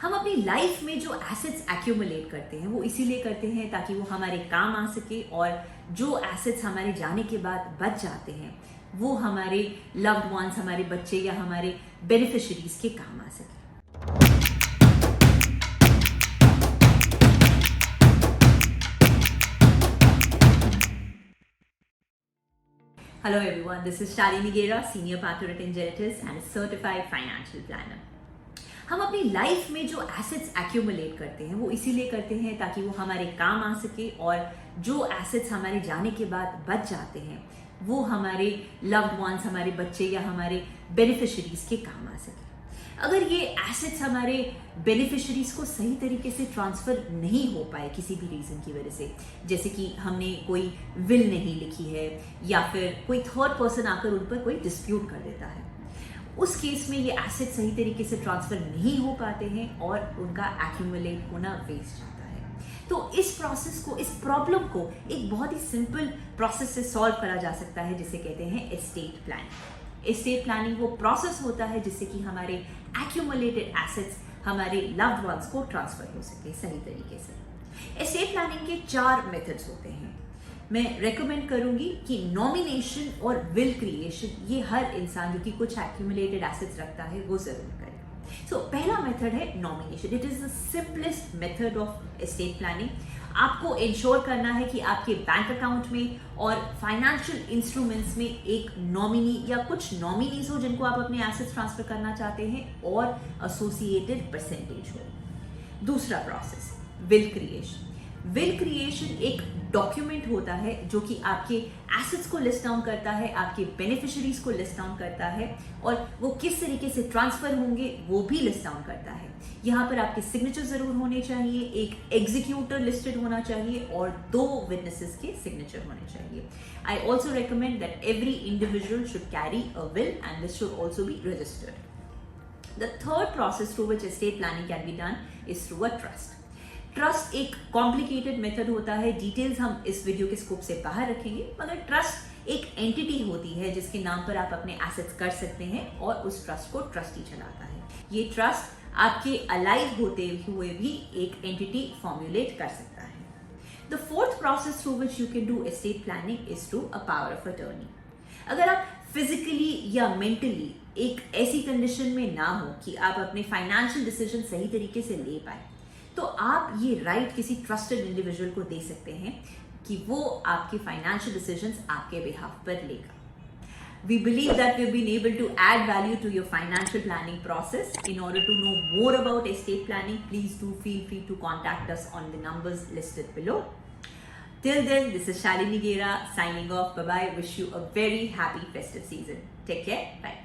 हम अपनी लाइफ में जो एसेट्स एक्यूमुलेट करते हैं वो इसीलिए करते हैं ताकि वो हमारे काम आ सके, और जो एसेट्स हमारे जाने के बाद बच जाते हैं वो हमारे लव्ड वंस, हमारे बच्चे या हमारे बेनिफिशियरीज के काम आ सके। Hello everyone, this is Shalini Gera, Senior Partner at Ingenitus and a Certified Financial Planner. हम अपनी लाइफ में जो एसेट्स एक्यूमुलेट करते हैं वो इसीलिए करते हैं ताकि वो हमारे काम आ सके, और जो एसेट्स हमारे जाने के बाद बच जाते हैं वो हमारे लव्ड वंस, हमारे बच्चे या हमारे बेनिफिशियरीज के काम आ सके। अगर ये एसेट्स हमारे बेनिफिशियरीज को सही तरीके से ट्रांसफर नहीं हो पाए किसी भी रीजन की वजह से, जैसे कि हमने कोई विल नहीं लिखी है या फिर कोई थर्ड पर्सन आकर उन पर कोई डिस्प्यूट कर देता है, उस केस में ये एसेट सही तरीके से ट्रांसफर नहीं हो पाते हैं और उनका एक्यूमुलेट होना वेस्ट जाता है। तो इस प्रोसेस को, इस प्रॉब्लम को एक बहुत ही सिंपल प्रोसेस से सॉल्व करा जा सकता है, जिसे कहते हैं एस्टेट प्लानिंग। एस्टेट प्लानिंग वो प्रोसेस होता है जिससे कि हमारे एक्यूमुलेटेड एसेट्स हमारे लव्ड वंस को ट्रांसफर हो सके सही तरीके से। एस्टेट प्लानिंग के 4 मेथड्स होते हैं। मैं रेकमेंड करूंगी कि नॉमिनेशन और विल क्रिएशन ये हर इंसान जो कि कुछ एक्यूमुलेटेड एसेट्स रखता है वो जरूर करे। पहला मेथड है nomination. It is the simplest method of estate planning. आपको इंश्योर करना है कि आपके बैंक अकाउंट में और फाइनेंशियल इंस्ट्रूमेंट्स में एक नॉमिनी या कुछ नॉमिनीज हो जिनको आप अपने एसेट्स ट्रांसफर करना चाहते हैं, और एसोसिएटेड परसेंटेज हो। दूसरा process, will creation. Will creation एक डॉक्यूमेंट होता है जो कि आपके एसेट्स को लिस्ट डाउन करता है, आपके बेनिफिशियरीज को लिस्ट डाउन करता है, और वो किस तरीके से ट्रांसफर होंगे वो भी लिस्ट डाउन करता है। यहाँ पर आपके सिग्नेचर जरूर होने चाहिए, एक एग्जीक्यूटर लिस्टेड होना चाहिए और 2 विटनेसेस के सिग्नेचर होने चाहिए। I also recommend that every individual should carry a will and this should also be registered. The third process through which estate planning can be done is through a trust. Trust एक complicated method होता है, details हम इस video के scope से बाहर रखेंगे, मगर ट्रस्ट एक एंटिटी होती है जिसके नाम पर आप अपने एसेट्स कर सकते हैं और उस ट्रस्ट को ट्रस्टी चलाता है। ये ट्रस्ट आपके अलाइव होते हुए भी एक एंटिटी फॉर्मुलेट कर सकता है। The fourth process through which you can do estate planning is through a power of attorney. अगर आप फिजिकली या मेंटली एक ऐसी कंडीशन में ना हो कि आप अपने फाइनेंशियल डिसीजन सही तरीके से ले पाए, तो आप ये राइट किसी ट्रस्टेड इंडिविजुअल को दे सकते हैं कि वो आपके फाइनेंशियल डिसीजंस आपके बिहाफ पर लेगा। We believe that we've been able to add value to your financial planning process. In order to know more about estate planning, please do feel free to contact us on the numbers listed below. Till then, this is Shalini Gera signing off. Bye-bye. Wish you a very happy festive season. Take care. Bye.